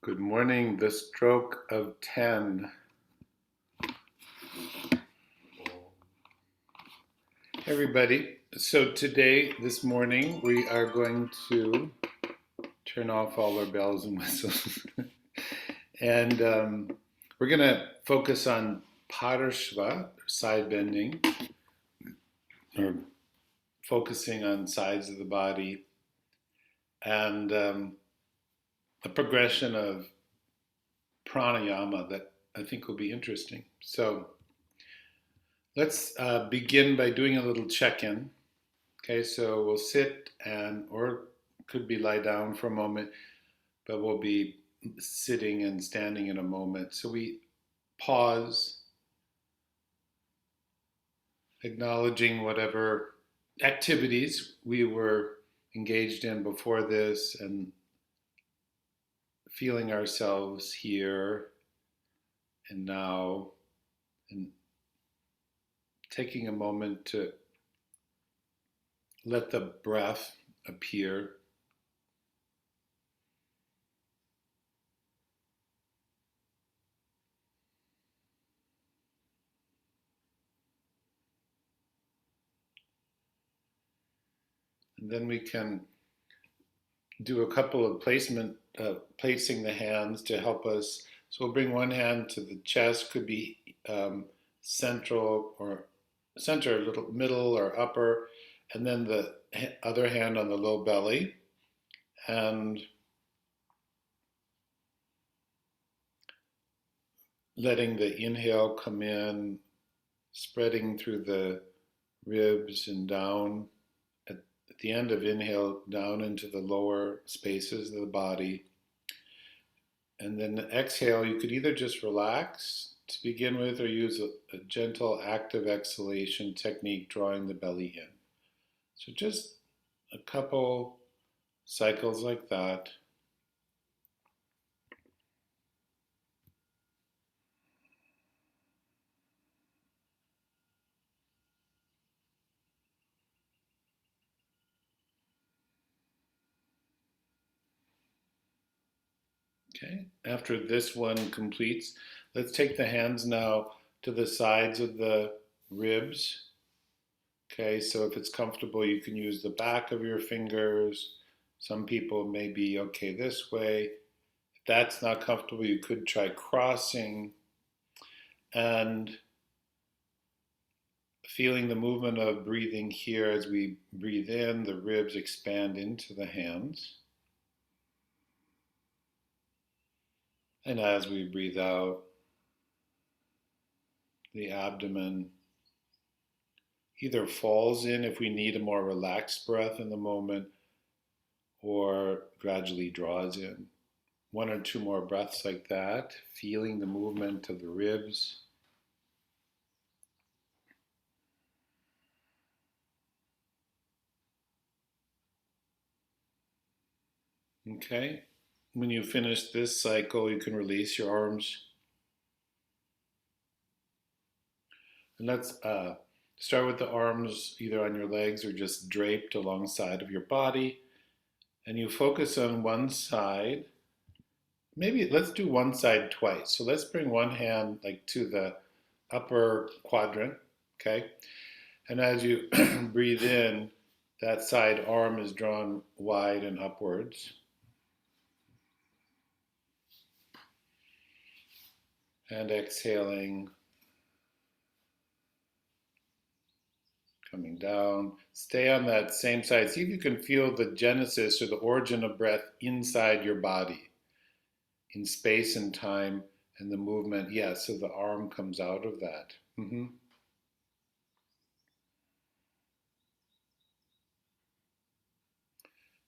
Good morning, the stroke of 10. Hey everybody. So today, this morning, we are going to turn off all our bells and whistles. and we're going to focus on Parashva, side bending, or focusing on sides of the body, and a progression of pranayama that I think will be interesting. So let's begin by doing a little check-in. Okay, so we'll sit or could be lie down for a moment, but we'll be sitting and standing in a moment. So we pause, acknowledging whatever activities we were engaged in before this and feeling ourselves here and now, and taking a moment to let the breath appear. And then we can do a couple of placing the hands to help us. So we'll bring one hand to the chest, could be central or center, a little middle or upper, and then the other hand on the low belly. And letting the inhale come in, spreading through the ribs and down. At the end of inhale, down into the lower spaces of the body. And then the exhale, you could either just relax to begin with or use a gentle active exhalation technique, drawing the belly in. So just a couple cycles like that. Okay, after this one completes, let's take the hands now to the sides of the ribs. Okay, so if it's comfortable, you can use the back of your fingers. Some people may be okay this way. If that's not comfortable, you could try crossing and feeling the movement of breathing here. As we breathe in, the ribs expand into the hands. And as we breathe out, the abdomen either falls in if we need a more relaxed breath in the moment, or gradually draws in. One or two more breaths like that, feeling the movement of the ribs. Okay, when you finish this cycle, you can release your arms. And let's start with the arms either on your legs or just draped alongside of your body. And you focus on one side. Maybe let's do one side twice. So let's bring one hand like to the upper quadrant, okay? And as you breathe in, that side arm is drawn wide and upwards. And exhaling, coming down. Stay on that same side. See if you can feel the genesis or the origin of breath inside your body, in space and time, and the movement. Yeah, so the arm comes out of that.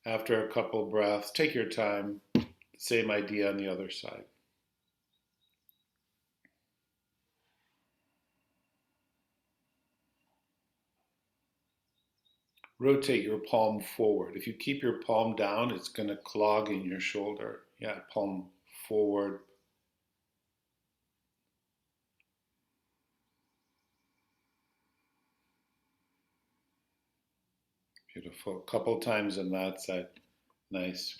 After a couple breaths, take your time. Same idea on the other side. Rotate your palm forward. If you keep your palm down, it's going to clog in your shoulder. Yeah, palm forward. Beautiful. A couple times on that side. Nice.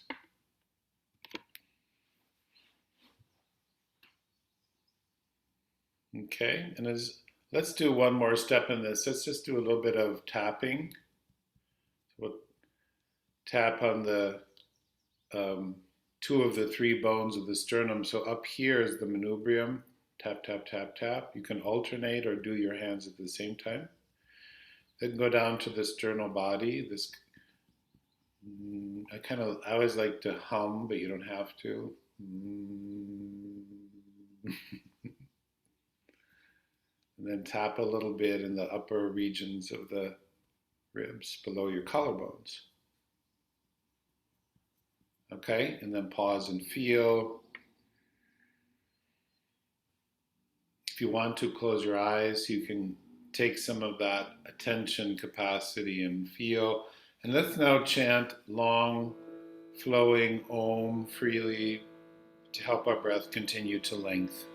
Okay, and let's do one more step in this. Let's just do a little bit of tapping. We'll tap on the um, two of the three bones of the sternum. So up here is the manubrium. Tap, tap, tap, tap. You can alternate or do your hands at the same time. Then go down to the sternal body. This I always like to hum, but you don't have to. And then tap a little bit in the upper regions of the ribs below your collarbones. Okay, and then pause and feel. If you want to close your eyes, you can take some of that attention capacity and feel. And let's now chant long, flowing Om freely to help our breath continue to length.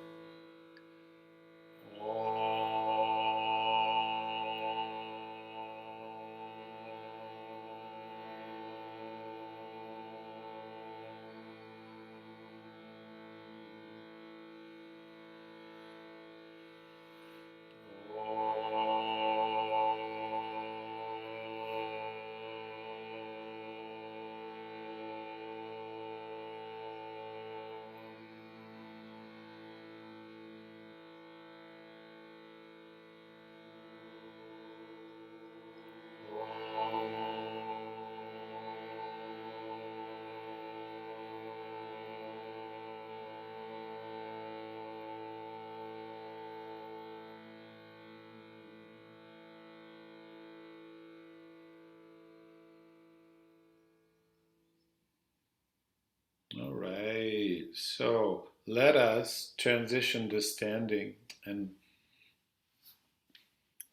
All right, so let us transition to standing and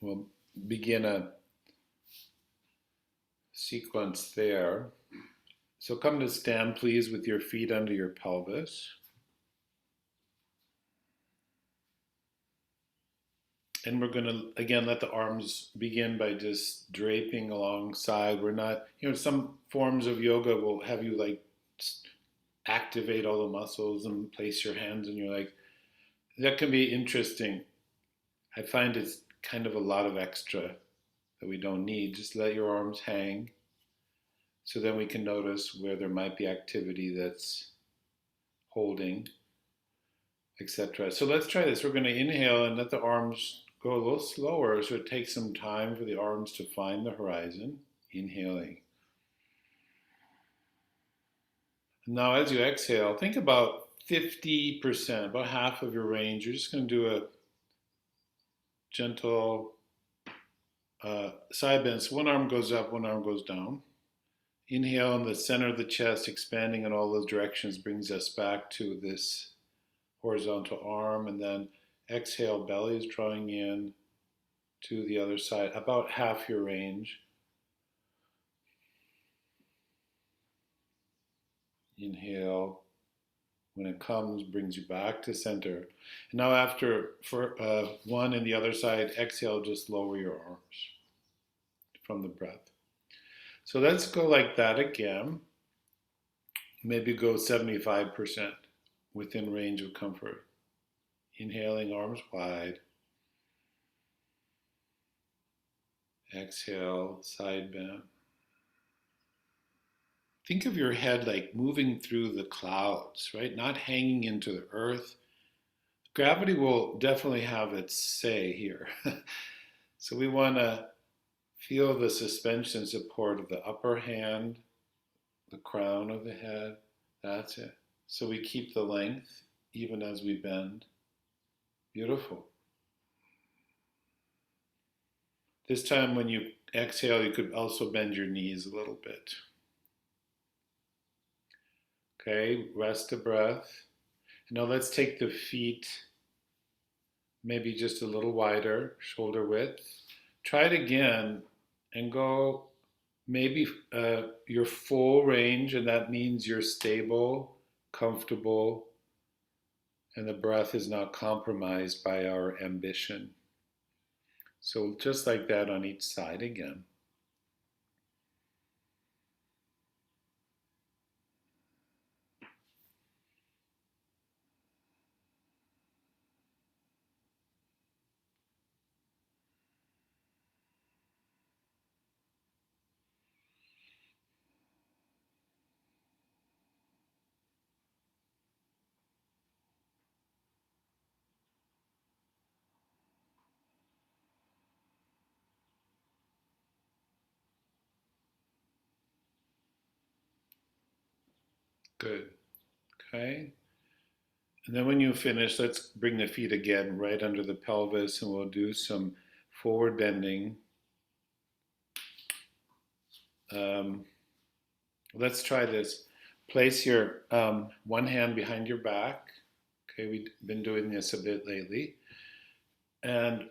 we'll begin a sequence there. So come to stand, please, with your feet under your pelvis. And we're going to, again, let the arms begin by just draping alongside. We're not, some forms of yoga will have you like activate all the muscles and place your hands and you're like, that can be interesting. I find it's kind of a lot of extra that we don't need. Just let your arms hang. So then we can notice where there might be activity that's holding, etc. So let's try this. We're going to inhale and let the arms go a little slower so it takes some time for the arms to find the horizon. Inhaling. Now as you exhale, think about 50%, about half of your range. You're just going to do a gentle side bend. So one arm goes up, one arm goes down. Inhale in the center of the chest, expanding in all those directions, brings us back to this horizontal arm. And then exhale, belly is drawing in to the other side, about half your range. Inhale. When it comes, brings you back to center. And now after for one and the other side, exhale, just lower your arms from the breath. So let's go like that again. Maybe go 75% within range of comfort. Inhaling, arms wide. Exhale, side bend. Think of your head like moving through the clouds, right? Not hanging into the earth. Gravity will definitely have its say here. So we want to feel the suspension support of the upper hand, the crown of the head. That's it. So we keep the length even as we bend. Beautiful. This time when you exhale, you could also bend your knees a little bit. Okay, rest the breath. Now let's take the feet maybe just a little wider, shoulder width. Try it again and go maybe your full range, and that means you're stable, comfortable, and the breath is not compromised by our ambition. So just like that on each side again. Good. Okay. And then when you finish, let's bring the feet again right under the pelvis and we'll do some forward bending. Let's try this. Place your one hand behind your back. Okay, we've been doing this a bit lately. And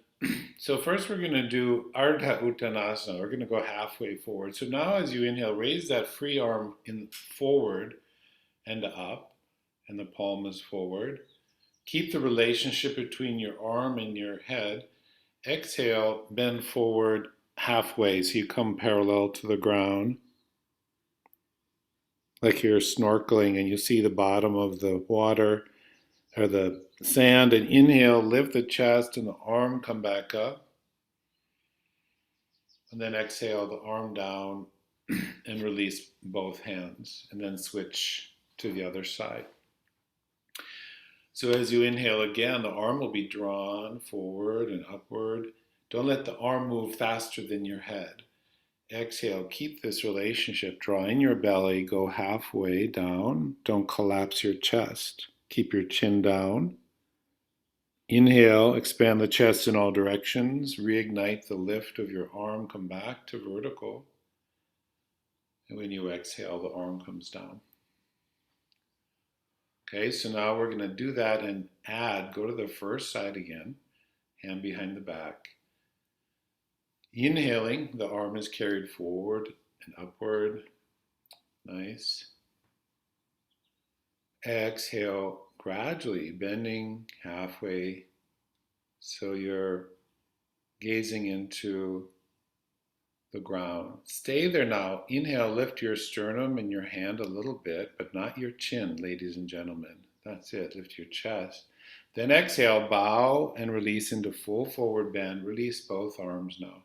so first we're going to do Ardha Uttanasana. We're going to go halfway forward. So now as you inhale, raise that free arm in forward and up, and the palm is forward. Keep the relationship between your arm and your head. Exhale, bend forward halfway so you come parallel to the ground. Like you're snorkeling and you see the bottom of the water or the sand. And inhale, lift the chest and the arm come back up. And then exhale the arm down and release both hands. And then switch to the other side. So as you inhale again, the arm will be drawn forward and upward. Don't let the arm move faster than your head. Exhale, keep this relationship. Draw in your belly, go halfway down. Don't collapse your chest. Keep your chin down. Inhale, expand the chest in all directions. Reignite the lift of your arm. Come back to vertical. And when you exhale, the arm comes down. Okay, so now we're going to do that and add. Go to the first side again. Hand behind the back. Inhaling, the arm is carried forward and upward. Nice. Exhale, gradually bending halfway so you're gazing into the ground. Stay there now. Inhale, lift your sternum and your hand a little bit, but not your chin, ladies and gentlemen. That's it. Lift your chest. Then exhale, bow and release into full forward bend. Release both arms now.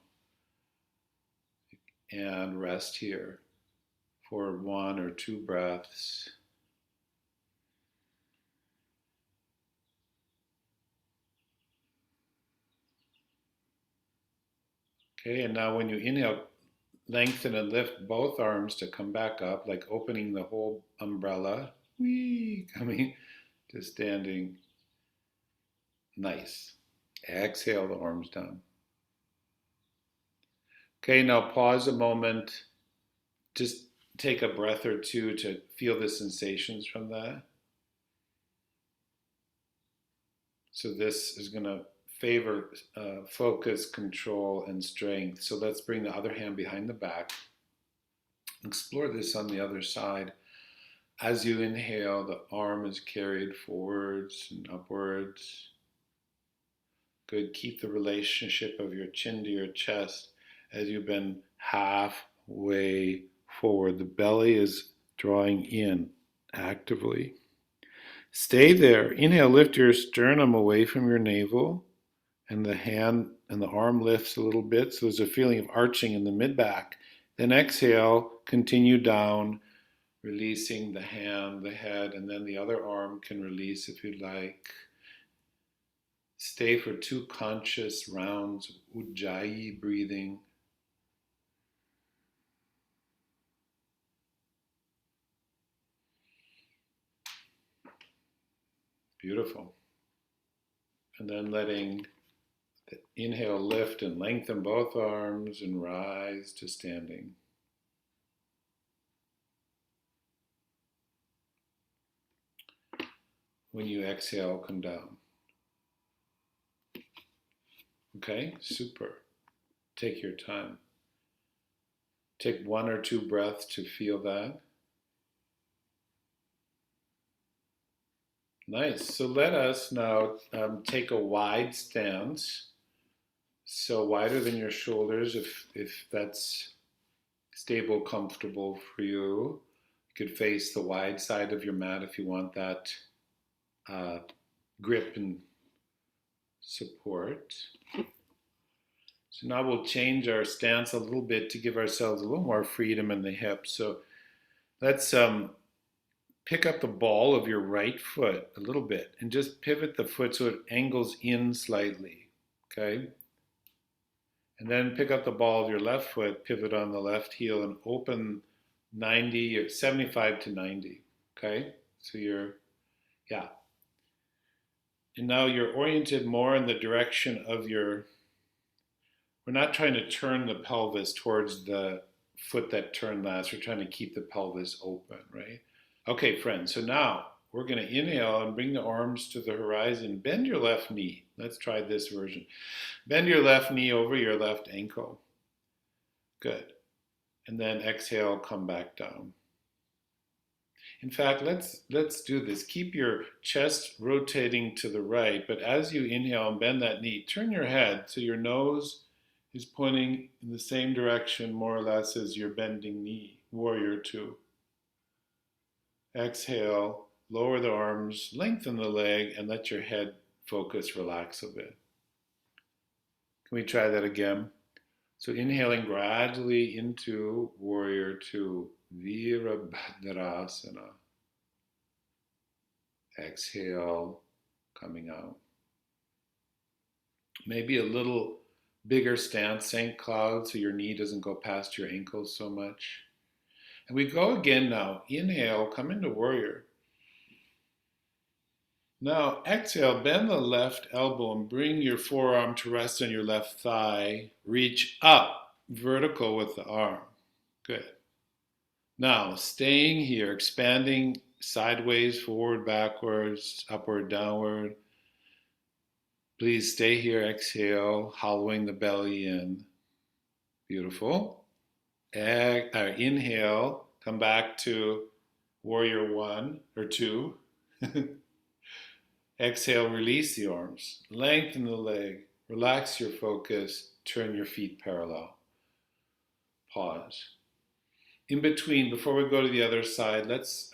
And rest here for 1 or 2 breaths. Okay, and now when you inhale, lengthen and lift both arms to come back up, like opening the whole umbrella. Whee, coming to standing. Nice. Exhale the arms down. Okay, now pause a moment. Just take a breath or two to feel the sensations from that. So this is going to favor focus, control, and strength. So let's bring the other hand behind the back. Explore this on the other side. As you inhale, the arm is carried forwards and upwards. Good. Keep the relationship of your chin to your chest as you bend halfway forward. The belly is drawing in actively. Stay there. Inhale, lift your sternum away from your navel, and the hand and the arm lifts a little bit. So there's a feeling of arching in the mid-back. Then exhale, continue down, releasing the hand, the head, and then the other arm can release if you'd like. Stay for 2 conscious rounds of Ujjayi breathing. Beautiful. And then letting the inhale lift and lengthen both arms and rise to standing. When you exhale, come down. Okay, super. Take your time. Take 1 or 2 breaths to feel that. Nice. So let us now take a wide stance. So wider than your shoulders, if that's stable, comfortable for you. You could face the wide side of your mat if you want that grip and support. So now we'll change our stance a little bit to give ourselves a little more freedom in the hips. So let's pick up the ball of your right foot a little bit and just pivot the foot so it angles in slightly, okay? And then pick up the ball of your left foot, pivot on the left heel and open 90 or 75 to 90. Okay, so yeah. And now you're oriented more in the direction of we're not trying to turn the pelvis towards the foot that turned last. We're trying to keep the pelvis open, right? Okay, friends, so now we're going to inhale and bring the arms to the horizon. Bend your left knee. Let's try this version. Bend your left knee over your left ankle. Good. And then exhale, come back down. In fact, let's do this. Keep your chest rotating to the right, but as you inhale and bend that knee, turn your head so your nose is pointing in the same direction more or less as your bending knee. Warrior two. Exhale, lower the arms, lengthen the leg, and let your head focus, relax a bit. Can we try that again? So inhaling gradually into warrior two, Virabhadrasana. Exhale, coming out. Maybe a little bigger stance, St. Cloud, so your knee doesn't go past your ankles so much. And we go again now. Inhale, come into warrior. Now exhale, bend the left elbow and bring your forearm to rest on your left thigh. Reach up, vertical with the arm. Good. Now staying here, expanding sideways, forward, backwards, upward, downward. Please stay here, exhale, hollowing the belly in. Beautiful. Inhale, come back to warrior one or two. Exhale, release the arms, lengthen the leg, relax your focus, turn your feet parallel. Pause. In between, before we go to the other side, let's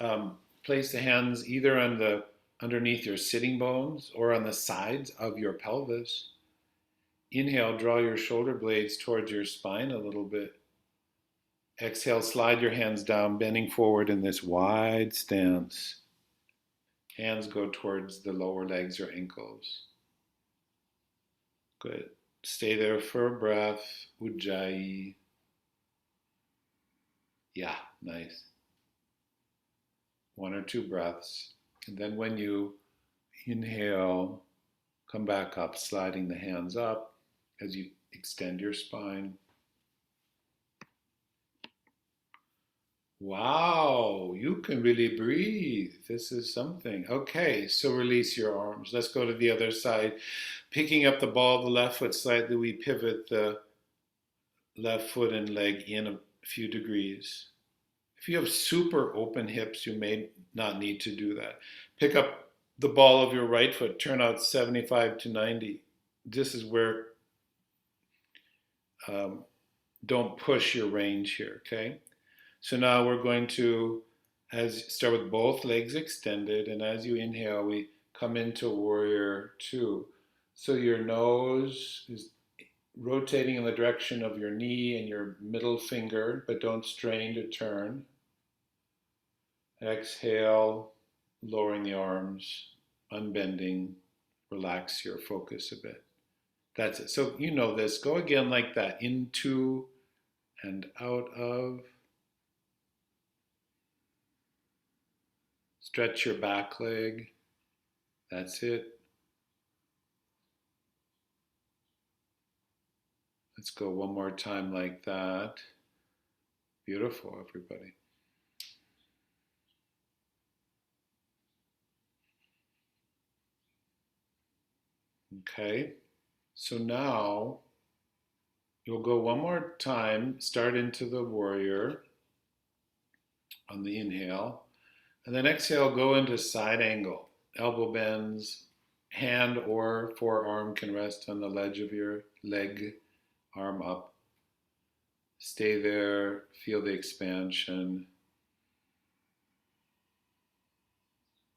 place the hands either on underneath your sitting bones or on the sides of your pelvis. Inhale, draw your shoulder blades towards your spine a little bit. Exhale, slide your hands down, bending forward in this wide stance. Hands go towards the lower legs or ankles. Good. Stay there for a breath. Ujjayi. Yeah, nice. One or two breaths. And then when you inhale, come back up, sliding the hands up as you extend your spine. Wow, you can really breathe. This is something. Okay, so release your arms. Let's go to the other side. Picking up the ball of the left foot slightly, we pivot the left foot and leg in a few degrees. If you have super open hips, you may not need to do that. Pick up the ball of your right foot, turn out 75 to 90. This is where don't push your range here, okay? So now we're going to start with both legs extended, and as you inhale, we come into warrior two. So your nose is rotating in the direction of your knee and your middle finger, but don't strain to turn. Exhale, lowering the arms, unbending, relax your focus a bit. That's it. So you know this. Go again like that. Into and out of. Stretch your back leg. That's it. Let's go one more time like that. Beautiful, everybody. Okay. So now you'll go one more time. Start into the warrior on the inhale. And then exhale, go into side angle. Elbow bends, hand or forearm can rest on the ledge of your leg, arm up. Stay there, feel the expansion.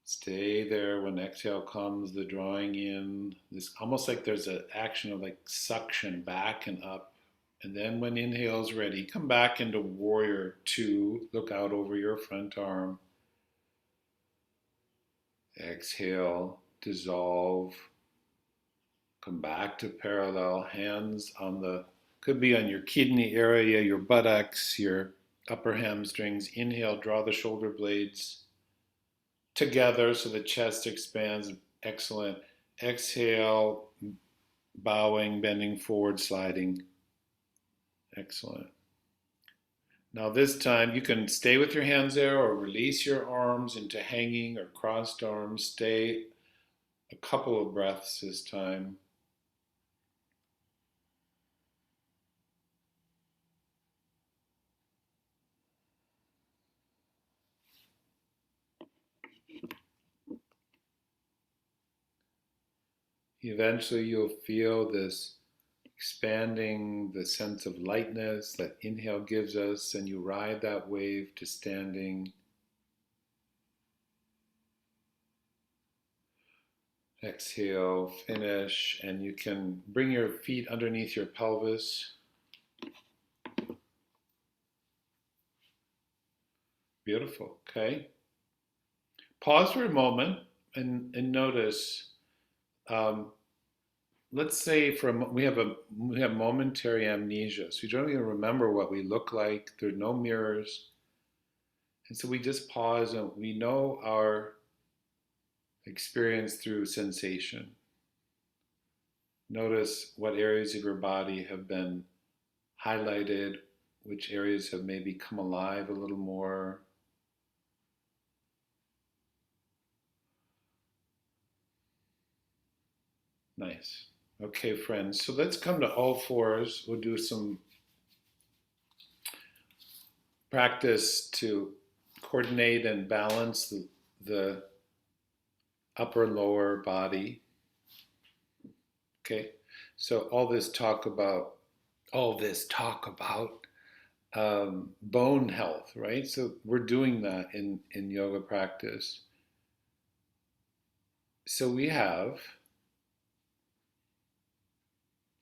Stay there when exhale comes, the drawing in. This almost like there's an action of like suction back and up. And then when inhale is ready, come back into warrior two. Look out over your front arm. Exhale, dissolve. Come back to parallel. Hands on could be on your kidney area, your buttocks, your upper hamstrings. Inhale, draw the shoulder blades together so the chest expands. Excellent. Exhale, bowing, bending forward, sliding. Excellent. Now this time you can stay with your hands there or release your arms into hanging or crossed arms. Stay a couple of breaths this time. Eventually you'll feel this expanding, the sense of lightness that inhale gives us, and you ride that wave to standing. Exhale, finish, and you can bring your feet underneath your pelvis. Beautiful, okay. Pause for a moment and notice. Let's say we have momentary amnesia, so we don't even remember what we look like. There are no mirrors, and so we just pause and we know our experience through sensation. Notice what areas of your body have been highlighted, which areas have maybe come alive a little more. Nice. Okay, friends, so let's come to all fours. We'll do some practice to coordinate and balance the upper lower body. Okay, so all this talk about bone health, right? So we're doing that in yoga practice. So we have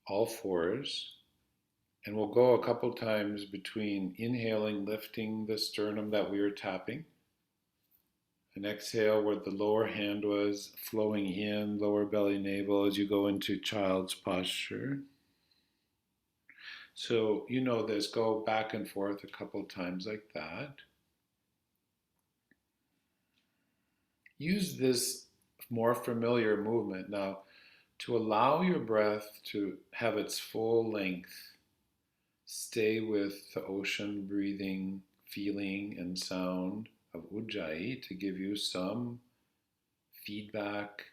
all fours, and we'll go a couple times between inhaling, lifting the sternum that we were tapping, and exhale where the lower hand was, flowing in, lower belly, navel as you go into child's posture. So you know this, go back and forth a couple times like that. Use this more familiar movement now to allow your breath to have its full length. Stay with the ocean breathing, feeling, and sound of Ujjayi to give you some feedback.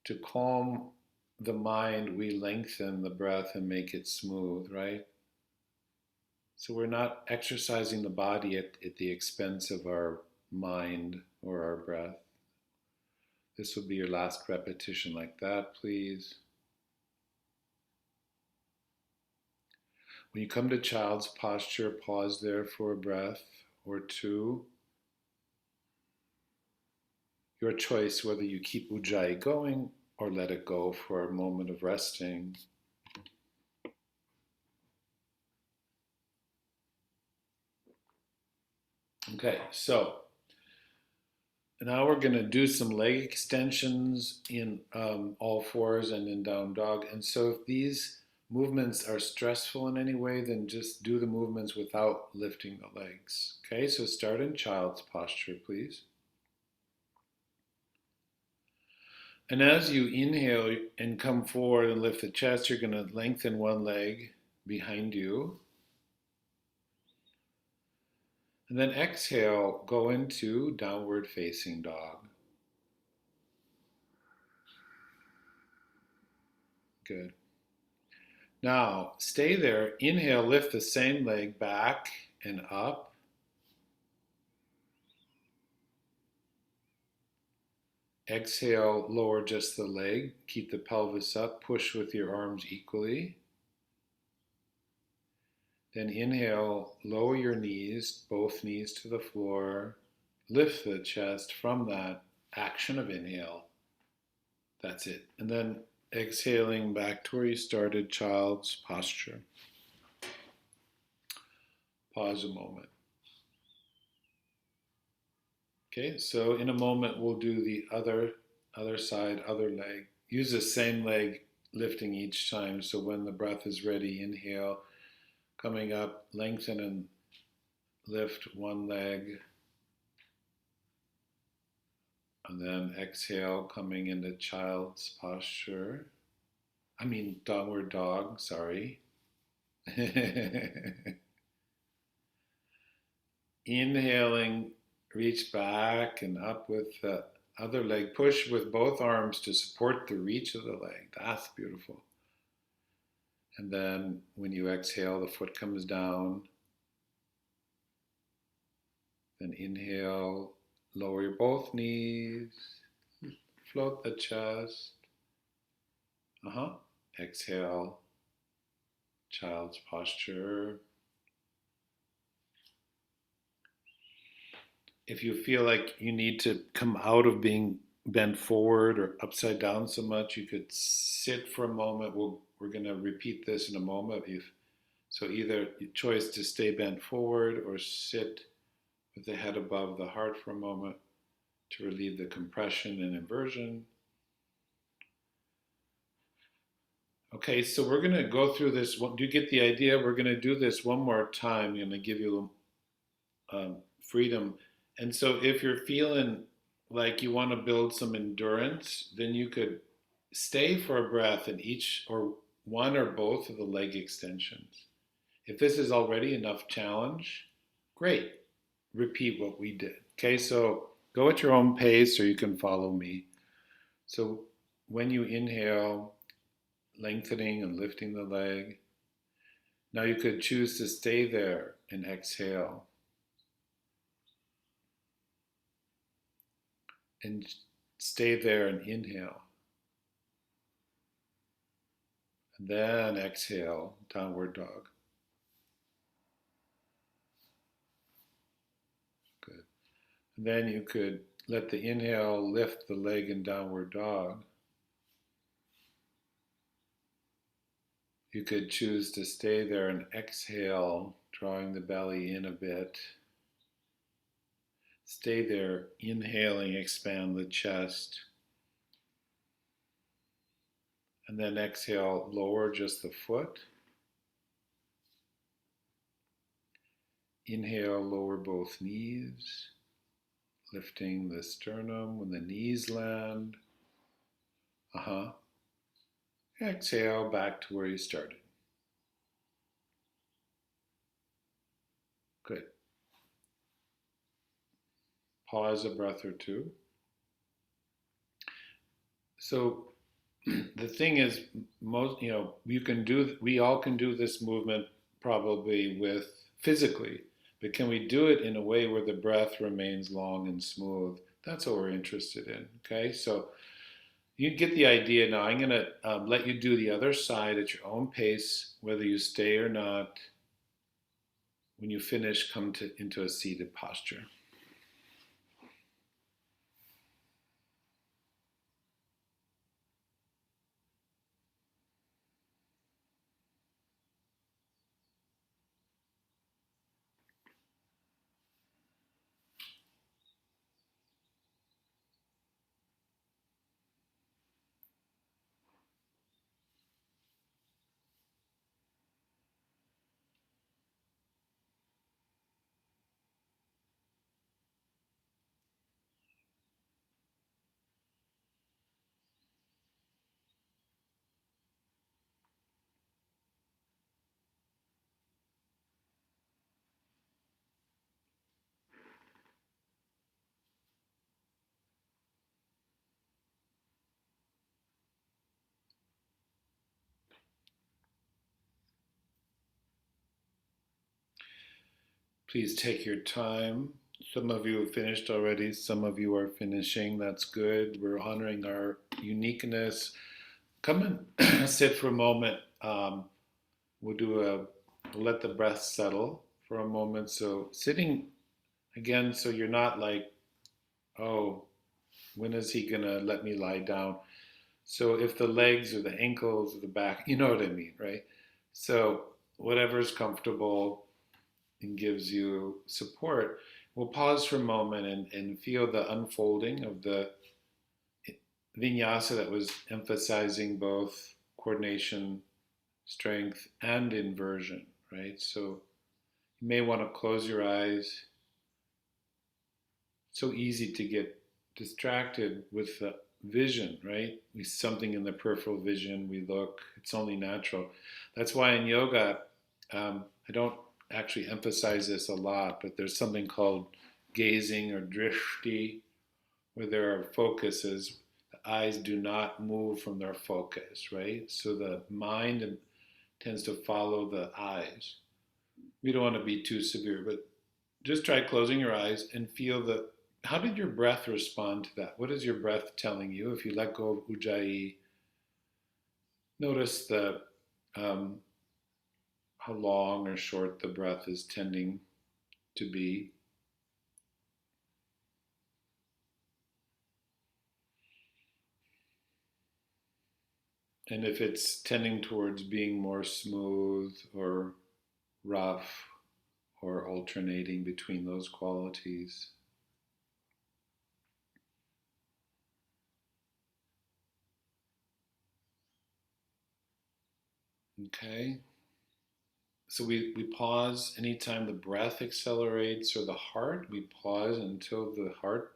To calm the mind, we lengthen the breath and make it smooth, right? So we're not exercising the body at the expense of our mind or our breath. This will be your last repetition like that, please. When you come to child's posture, pause there for a breath or two. Your choice whether you keep Ujjayi going or let it go for a moment of resting. Okay, so now we're going to do some leg extensions in all fours and in down dog. And so if these movements are stressful in any way, then just do the movements without lifting the legs. Okay, so start in child's posture, please. And as you inhale and come forward and lift the chest, you're going to lengthen one leg behind you. And then exhale, go into downward facing dog. Good. Now, stay there. Inhale, lift the same leg back and up. Exhale, lower just the leg. Keep the pelvis up. Push with your arms equally. Then inhale, lower your knees, both knees to the floor. Lift the chest from that action of inhale. That's it. And then exhaling back to where you started, child's posture. Pause a moment. Okay, so in a moment we'll do the other side, other leg. Use the same leg lifting each time. So when the breath is ready, inhale, Coming up, lengthen and lift one leg. And then exhale, coming into child's posture. Downward dog, sorry. Inhaling, reach back and up with the other leg. Push with both arms to support the reach of the leg. That's beautiful. And then when you exhale, the foot comes down. Then inhale, lower both knees, float the chest. Exhale, child's posture. If you feel like you need to come out of being bent forward or upside down so much, you could sit for a moment. We're going to repeat this in a moment. So either choice to stay bent forward or sit with the head above the heart for a moment to relieve the compression and inversion. Okay, so we're going to go through this. Do you get the idea? We're going to do this one more time. I'm going to give you freedom. And so if you're feeling like you want to build some endurance, then you could stay for a breath in each or one or both of the leg extensions. If this is already enough challenge, great. Repeat what we did. Okay, so go at your own pace or you can follow me. So when you inhale, lengthening and lifting the leg. Now you could choose to stay there and exhale. And stay there and inhale. And then exhale, downward dog. Good. And then you could let the inhale lift the leg in downward dog. You could choose to stay there and exhale, drawing the belly in a bit. Stay there, inhaling, expand the chest. And then exhale, lower just the foot. Inhale, lower both knees, lifting the sternum when the knees land. Exhale, back to where you started. Good. Pause a breath or two. So the thing is, we all can do this movement probably with physically, but can we do it in a way where the breath remains long and smooth? That's what we're interested in. Okay, so you get the idea now. I'm going to let you do the other side at your own pace, whether you stay or not. When you finish, come into a seated posture. Please take your time. Some of you have finished already. Some of you are finishing. That's good. We're honoring our uniqueness. Come and sit for a moment. We'll let the breath settle for a moment. So sitting again, so you're not like, oh, when is he gonna let me lie down? So if the legs or the ankles or the back, you know what I mean, right? So whatever's comfortable and gives you support. We'll pause for a moment and feel the unfolding of the vinyasa that was emphasizing both coordination, strength, and inversion, right? So you may want to close your eyes. It's so easy to get distracted with the vision, right? We see something in the peripheral vision, we look, it's only natural. That's why in yoga, I don't actually emphasize this a lot, but there's something called gazing or drishti, where there are focuses. The eyes do not move from their focus, right? So the mind tends to follow the eyes. We don't want to be too severe, but just try closing your eyes and feel the. How did your breath respond to that? What is your breath telling you? If you let go of ujjayi, notice the how long or short the breath is tending to be. And if it's tending towards being more smooth or rough or alternating between those qualities. Okay. So we pause anytime the breath accelerates or the heart, we pause until the heart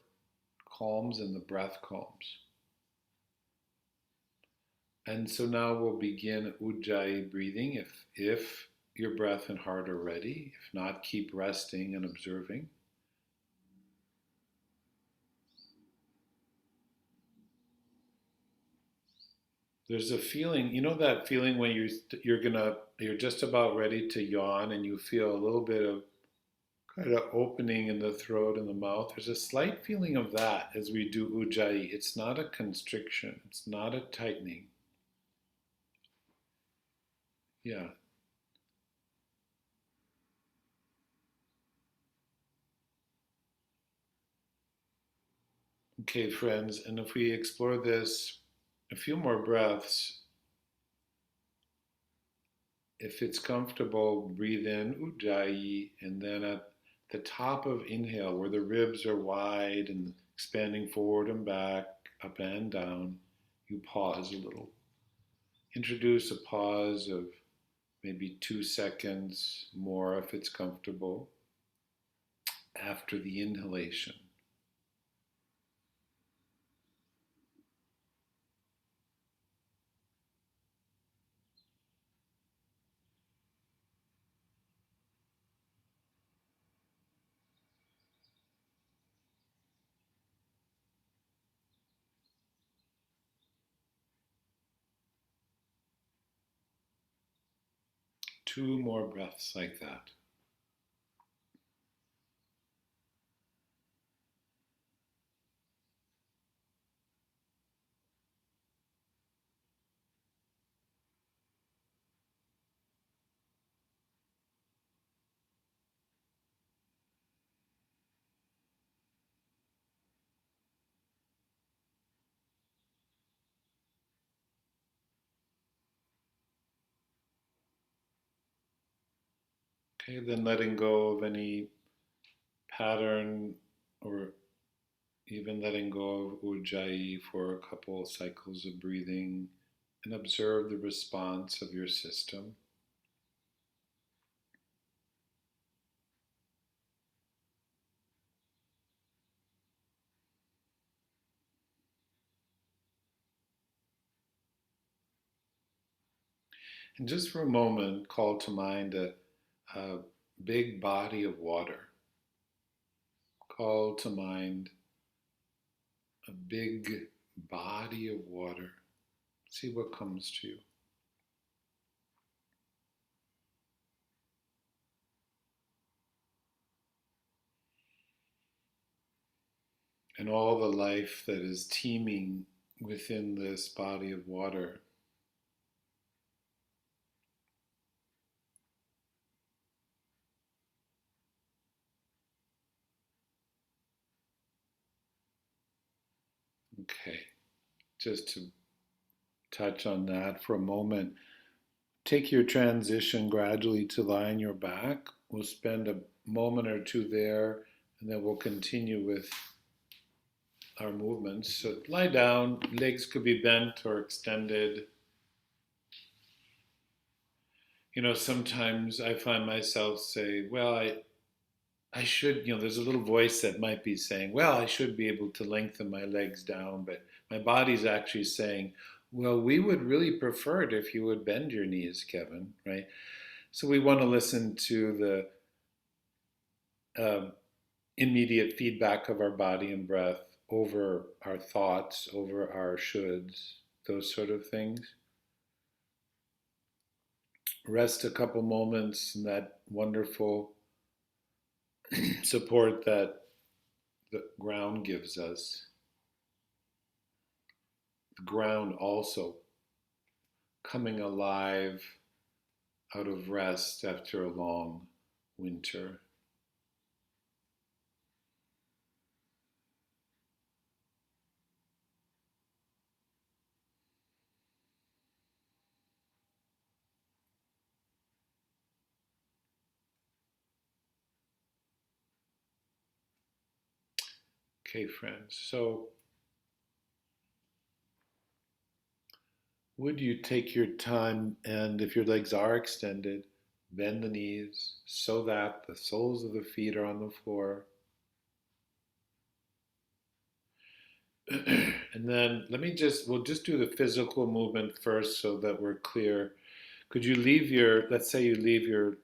calms and the breath calms. And so now we'll begin Ujjayi breathing if your breath and heart are ready. If not, keep resting and observing. There's a feeling, you know that feeling when you're just about ready to yawn and you feel a little bit of kind of opening in the throat and the mouth. There's a slight feeling of that as we do Ujjayi. It's not a constriction, it's not a tightening. Yeah. Okay, friends, and if we explore this a few more breaths, if it's comfortable, breathe in Ujjayi, and then at the top of inhale, where the ribs are wide and expanding forward and back, up and down, you pause a little. Introduce a pause of maybe 2 seconds more if it's comfortable after the inhalation. Two more breaths like that. Okay, then letting go of any pattern or even letting go of Ujjayi for a couple cycles of breathing and observe the response of your system. And just for a moment, call to mind a big body of water. Call to mind a big body of water. See what comes to you. And all the life that is teeming within this body of water. Okay, just to touch on that for a moment. Take your transition gradually to lie on your back. We'll spend a moment or two there, and then we'll continue with our movements. So lie down, legs could be bent or extended. Sometimes I find myself say, well, I should, there's a little voice that might be saying, well, I should be able to lengthen my legs down, but my body's actually saying, well, we would really prefer it if you would bend your knees, Kevin, right? So we want to listen to the immediate feedback of our body and breath over our thoughts, over our shoulds, those sort of things. Rest a couple moments in that wonderful support that the ground gives us. The ground also coming alive out of rest after a long winter. Okay, friends. So, would you take your time and, if your legs are extended, bend the knees so that the soles of the feet are on the floor? And then we'll just do the physical movement first so that we're clear. Could you let's say you leave your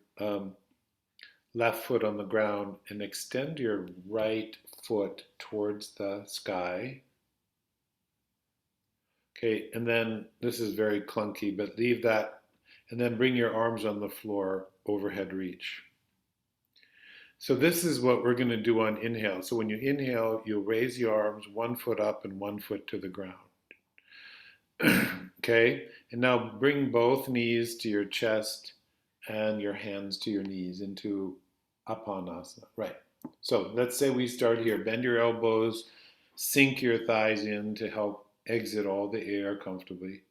left foot on the ground and extend your right foot towards the sky. Okay, and then this is very clunky, but leave that and then bring your arms on the floor, overhead reach. So this is what we're going to do on inhale. So when you inhale, you'll raise your arms 1 foot up and 1 foot to the ground. Okay, and now bring both knees to your chest and your hands to your knees into Apanasana. Right. So let's say we start here. Bend your elbows, sink your thighs in to help exit all the air comfortably.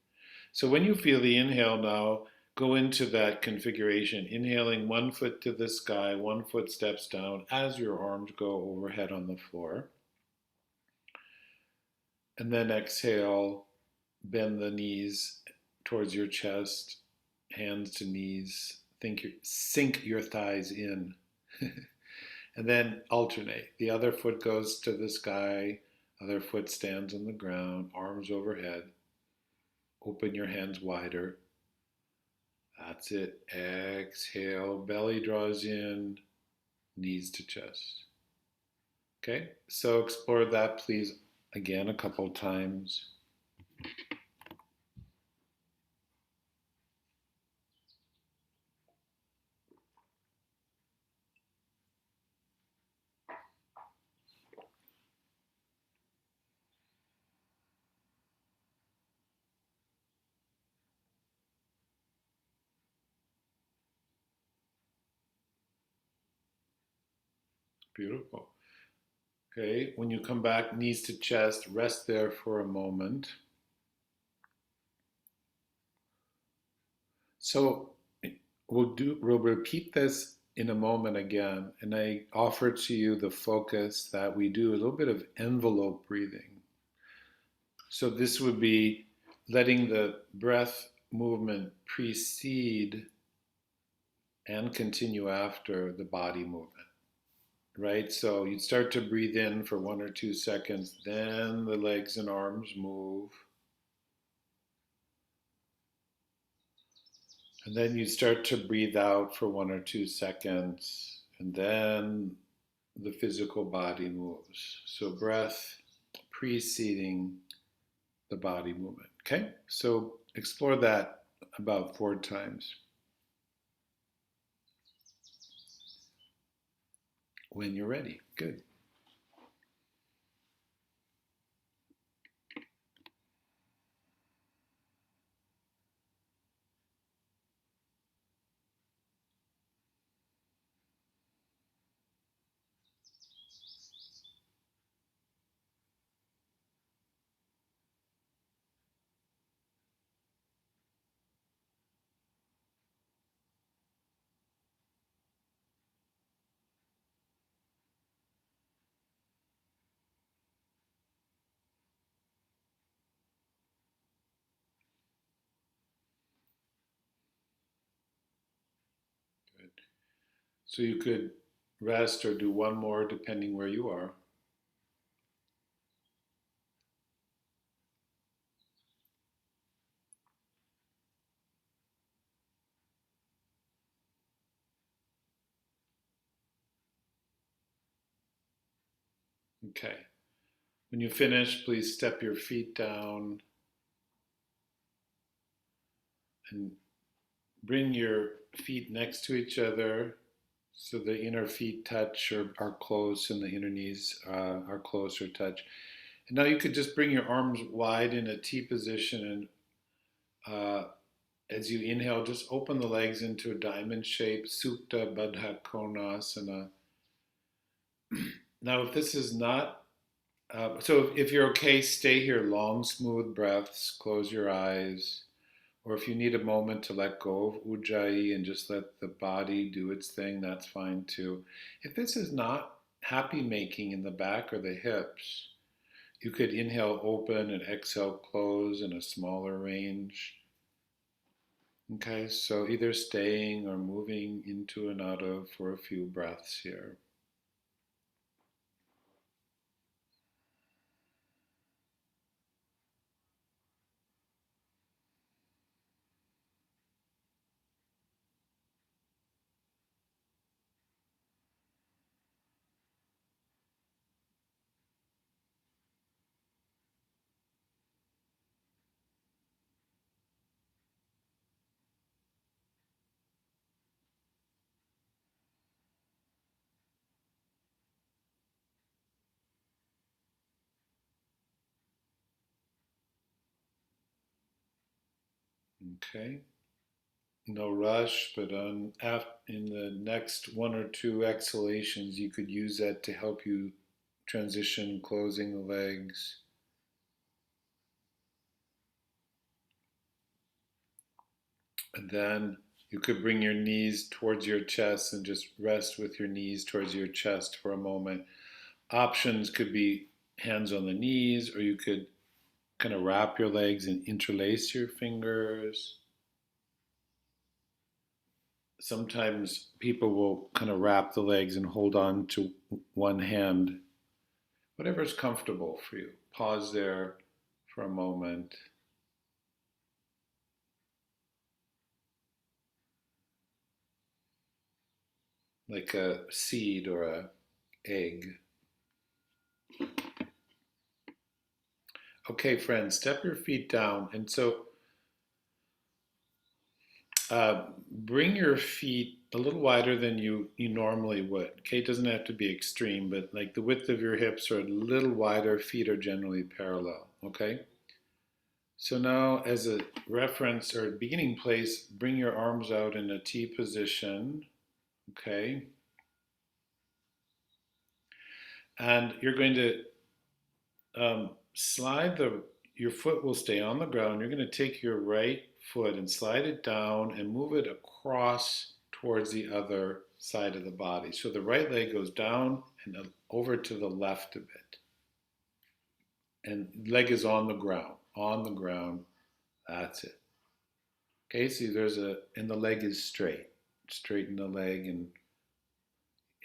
So when you feel the inhale now, go into that configuration, inhaling 1 foot to the sky, 1 foot steps down as your arms go overhead on the floor. And then exhale, bend the knees towards your chest, hands to knees, sink your thighs in. And then alternate. The other foot goes to the sky, other foot stands on the ground, arms overhead. Open your hands wider. That's it. Exhale, belly draws in, knees to chest. Okay, so explore that, please, again a couple times. Beautiful. Okay, when you come back, knees to chest, rest there for a moment. So we'll repeat this in a moment again, and I offer to you the focus that we do a little bit of envelope breathing. So this would be letting the breath movement precede and continue after the body movement, right? So you'd start to breathe in for 1 or 2 seconds, then the legs and arms move. And then you start to breathe out for 1 or 2 seconds, and then the physical body moves. So breath preceding the body movement. Okay? So explore that about 4 times. When you're ready. Good. So you could rest or do one more depending where you are. Okay. When you finish, please step your feet down and bring your feet next to each other so the inner feet touch or are close and the inner knees are close or touch. And now you could just bring your arms wide in a T position and as you inhale, just open the legs into a diamond shape, Supta Baddha Konasana. Now, if this is not, so if you're okay, stay here, long, smooth breaths, close your eyes. Or if you need a moment to let go of Ujjayi and just let the body do its thing, that's fine too. If this is not happy making in the back or the hips, you could inhale open and exhale close in a smaller range. Okay, so either staying or moving into and out of for a few breaths here. Okay, no rush, but in the next one or two exhalations, you could use that to help you transition, closing the legs. And then you could bring your knees towards your chest and just rest with your knees towards your chest for a moment. Options could be hands on the knees, or you could kind of wrap your legs and interlace your fingers. Sometimes people will kind of wrap the legs and hold on to one hand, whatever's comfortable for you. Pause there for a moment. Like a seed or a egg. Okay, friends, step your feet down. And so bring your feet a little wider than you normally would. Okay, it doesn't have to be extreme, but like the width of your hips are a little wider. Feet are generally parallel. Okay. So now, as a reference or beginning place, bring your arms out in a T position. Okay, and you're going to slide the. Your foot will stay on the ground. You're going to take your right foot and slide it down and move it across towards the other side of the body. So the right leg goes down and over to the left a bit. And leg is on the ground. On the ground. That's it. Okay, see and the leg is straight. Straighten the leg and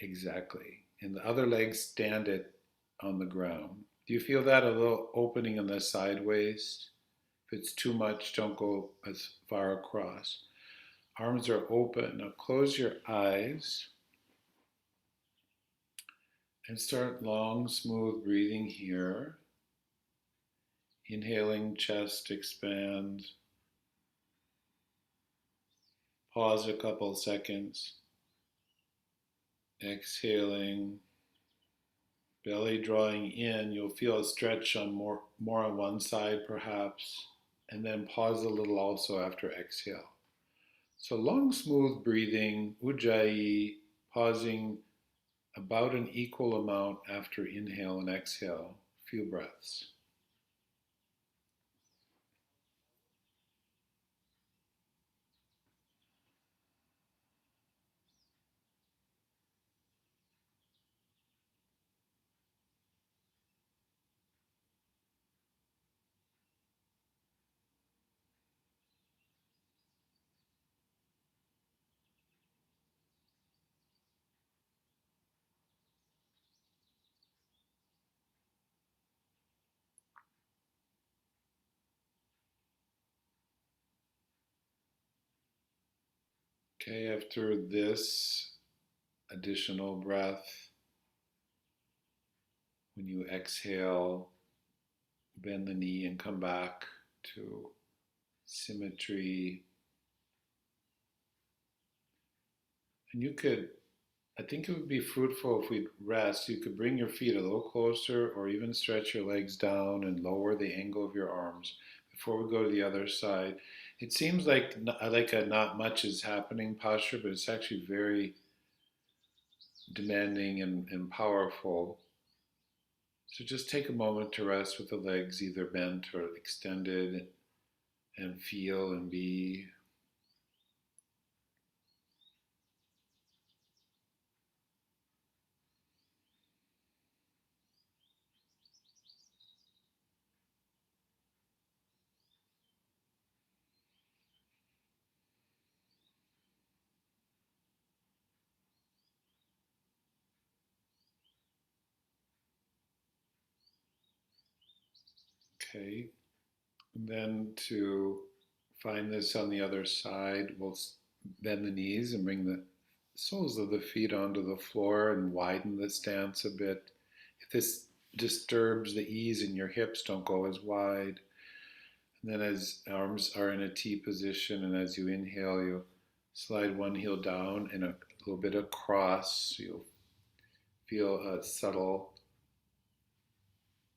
exactly. And the other leg stand it on the ground. Do you feel that a little opening in the side waist? If it's too much, don't go as far across. Arms are open. Now close your eyes and start long, smooth breathing here. Inhaling, chest expands. Pause a couple seconds. Exhaling, belly drawing in. You'll feel a stretch on more on one side perhaps. And then pause a little also after exhale. So long, smooth breathing, Ujjayi, pausing about an equal amount after inhale and exhale. Few breaths. Okay, after this additional breath, when you exhale, bend the knee and come back to symmetry. And you could, I think it would be fruitful if we rest. You could bring your feet a little closer or even stretch your legs down and lower the angle of your arms before we go to the other side. It seems like a not much is happening posture, but it's actually very demanding and powerful. So just take a moment to rest with the legs either bent or extended and feel and be. Okay. And then to find this on the other side, we'll bend the knees and bring the soles of the feet onto the floor and widen the stance a bit. If this disturbs the ease in your hips, don't go as wide. And then as arms are in a T position and as you inhale, you slide one heel down and a little bit across. So you'll feel a subtle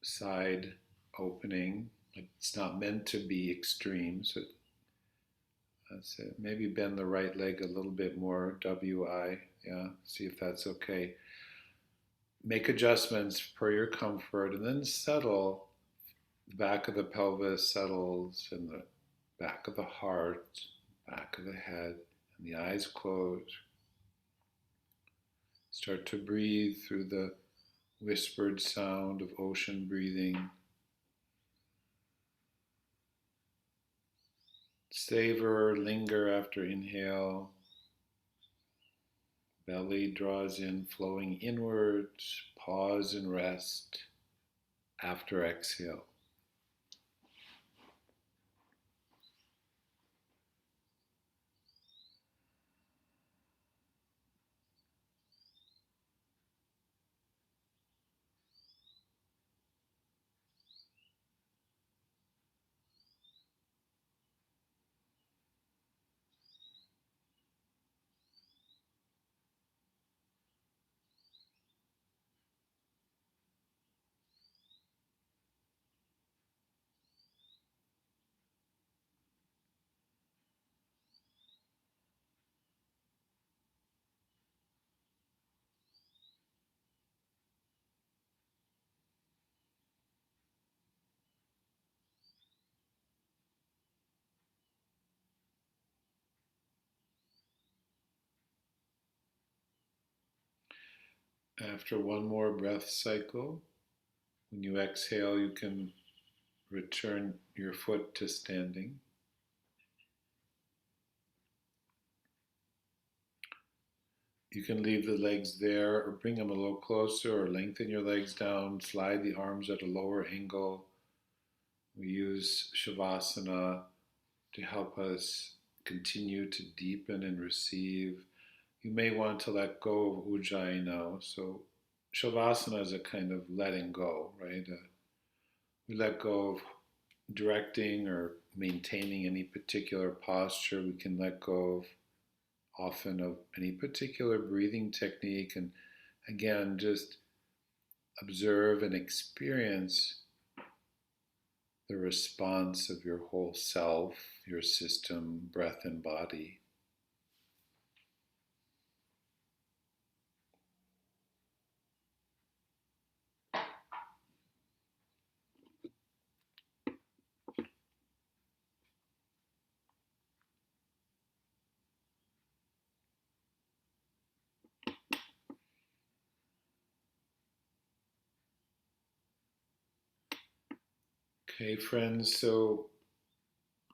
side opening. It's not meant to be extreme, so that's it. Maybe bend the right leg a little bit more. WI. Yeah, see if that's okay. Make adjustments per your comfort and then settle. The back of the pelvis settles and the back of the heart, back of the head, and the eyes close. Start to breathe through the whispered sound of ocean breathing. Savor, linger after inhale. Belly draws in, flowing inwards. Pause and rest after exhale. After one more breath cycle, when you exhale, you can return your foot to standing. You can leave the legs there or bring them a little closer or lengthen your legs down, slide the arms at a lower angle. We use Shavasana to help us continue to deepen and receive. You may want to let go of Ujjayi now. So Shavasana is a kind of letting go, right? We let go of directing or maintaining any particular posture. We can let go of often of any particular breathing technique and again just observe and experience the response of your whole self, your system, breath and body. Okay, friends, so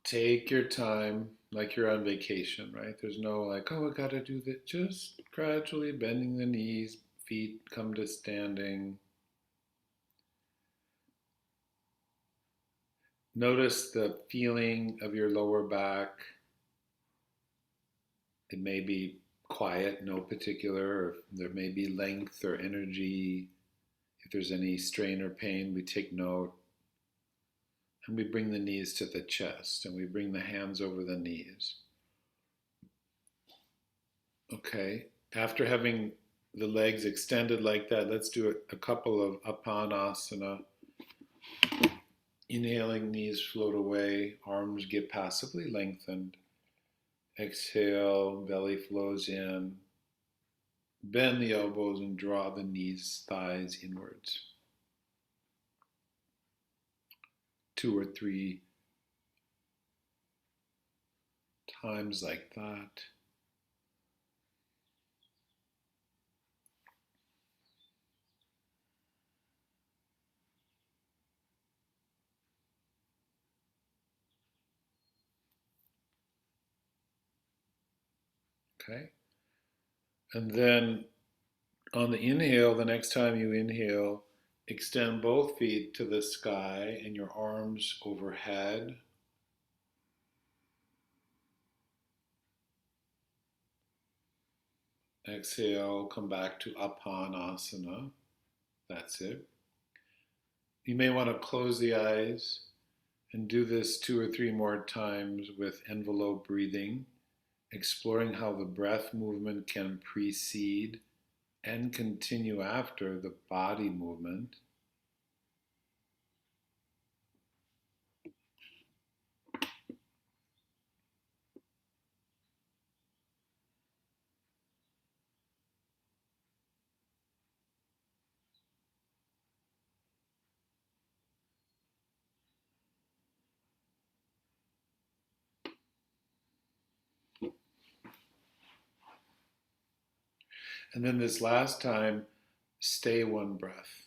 take your time like you're on vacation, right? There's no like, oh, I gotta do that. Just gradually bending the knees, feet come to standing. Notice the feeling of your lower back. It may be quiet, no particular, or there may be length or energy. If there's any strain or pain, we take note. And we bring the knees to the chest, and we bring the hands over the knees. Okay, after having the legs extended like that, let's do a couple of Apanasana. Inhaling, knees float away, arms get passively lengthened. Exhale, belly flows in. Bend the elbows and draw the knees, thighs inwards. 2 or 3 times like that. Okay. And then on the inhale, the next time you inhale, extend both feet to the sky and your arms overhead. Exhale, come back to Apanasana. That's it. You may want to close the eyes and do this 2 or 3 more times with envelope breathing, exploring how the breath movement can precede and continue after the body movement. And then this last time, stay one breath.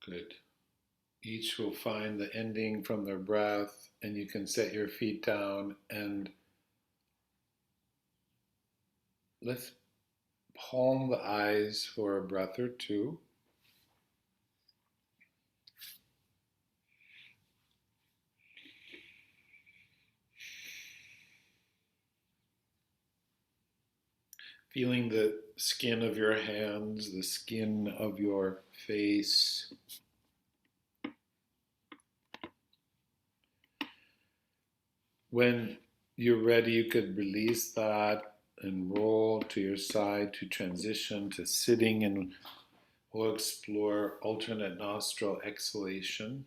Good. Each will find the ending from their breath, and you can set your feet down and let's palm the eyes for a breath or two. Feeling the skin of your hands, the skin of your face. When you're ready, you could release that and roll to your side to transition to sitting, and we'll explore alternate nostril exhalation.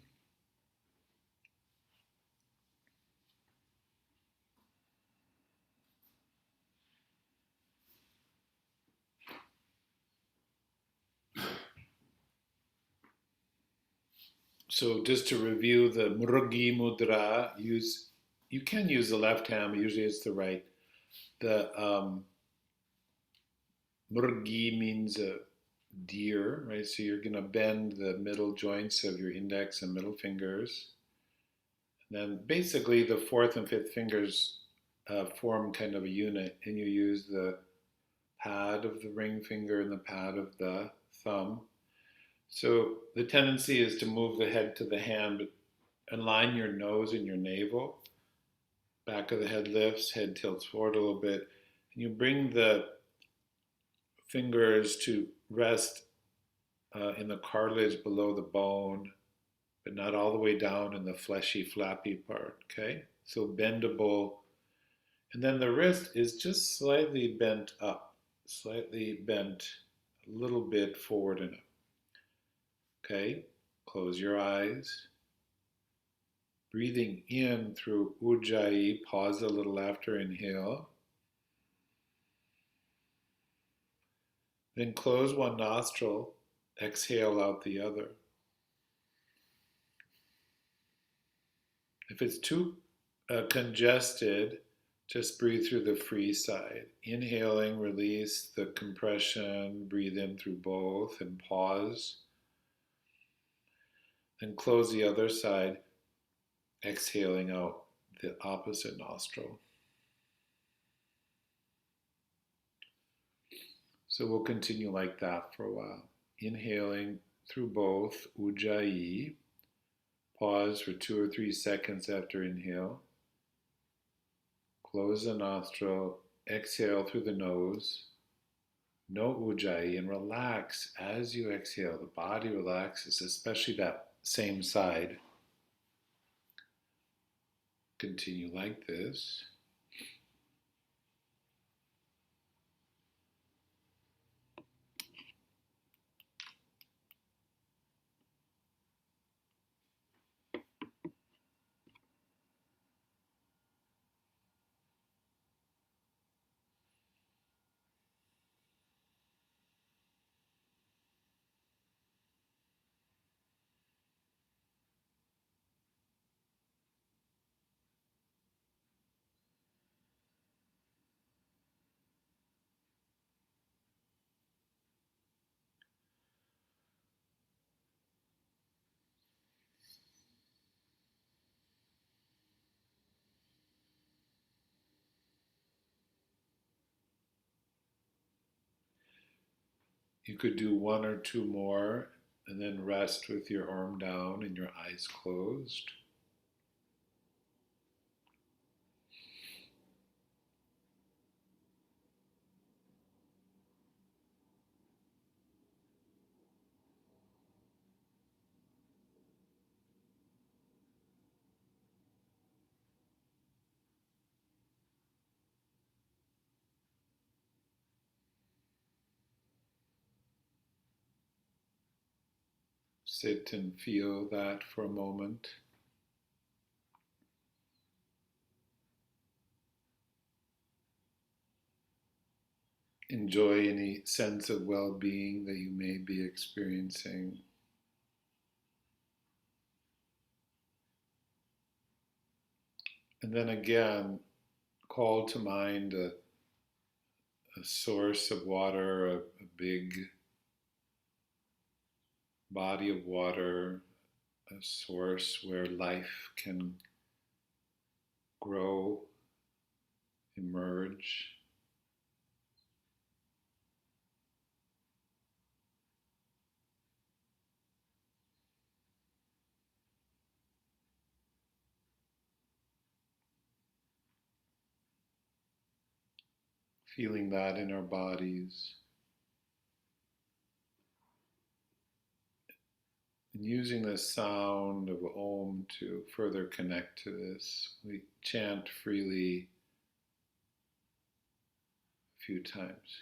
So just to review the Murgi Mudra, you can use the left hand, but usually it's the right. The Murgi means a deer, right? So you're going to bend the middle joints of your index and middle fingers. And then basically the fourth and fifth fingers form kind of a unit, and you use the pad of the ring finger and the pad of the thumb. So the tendency is to move the head to the hand, but align your nose and your navel. Back of the head lifts, head tilts forward a little bit. And you bring the fingers to rest in the cartilage below the bone, but not all the way down in the fleshy, flappy part, okay? So bendable. And then the wrist is just slightly bent up, slightly bent a little bit forward and up. Okay, close your eyes. Breathing in through Ujjayi, pause a little after inhale. Then close one nostril, exhale out the other. If it's too congested, Just breathe through the free side. Inhaling, release the compression, breathe in through both and pause. Then close the other side, exhaling out the opposite nostril. So we'll continue like that for a while. Inhaling through both, Ujjayi. Pause for 2 or 3 seconds after inhale. Close the nostril, exhale through the nose. No Ujjayi, and relax as you exhale. The body relaxes, especially that same side. Continue like this. You could do 1 or 2 more and then rest with your arm down and your eyes closed. Sit and feel that for a moment. Enjoy any sense of well-being that you may be experiencing. And then again, call to mind a source of water, a big body of water, a source where life can grow, emerge. Feeling that in our bodies. And using the sound of Om to further connect to this, we chant freely a few times.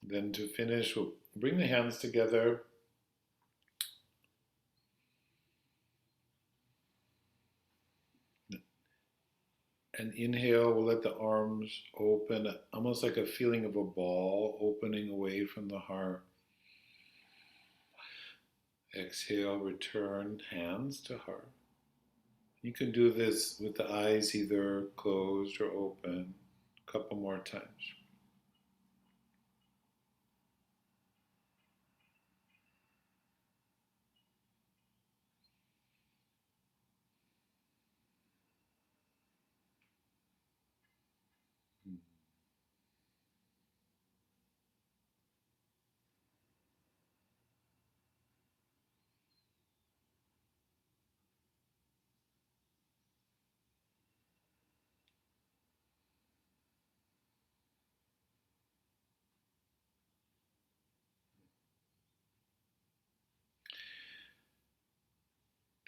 Then to finish, we'll bring the hands together. And inhale, we'll let the arms open, almost like a feeling of a ball opening away from the heart. Exhale, return hands to heart. You can do this with the eyes either closed or open a couple more times.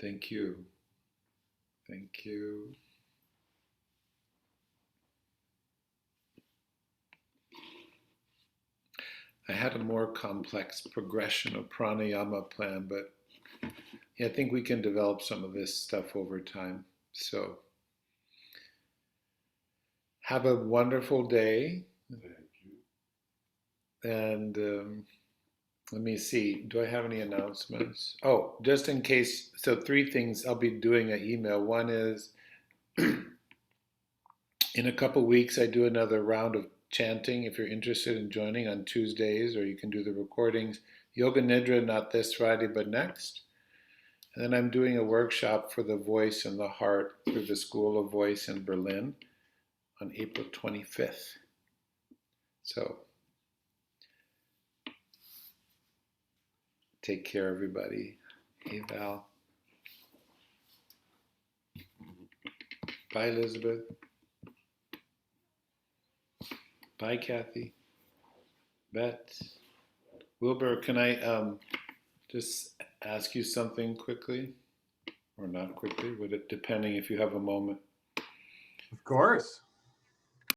Thank you. Thank you. I had a more complex progression of pranayama plan, but yeah, I think we can develop some of this stuff over time. So have a wonderful day. And let me see. Do I have any announcements? Oh, just in case. So, three things I'll be doing an email. One is in a couple weeks, I do another round of chanting if you're interested in joining on Tuesdays, or you can do the recordings. Yoga Nidra, not this Friday, but next. And then I'm doing a workshop for the voice and the heart through the School of Voice in Berlin on April 25th. So take care, everybody. Hey, Val. Bye, Elizabeth. Bye, Kathy. Bet. Wilbur, can I just ask you something quickly? Or not quickly, would it, depending if you have a moment. Of course.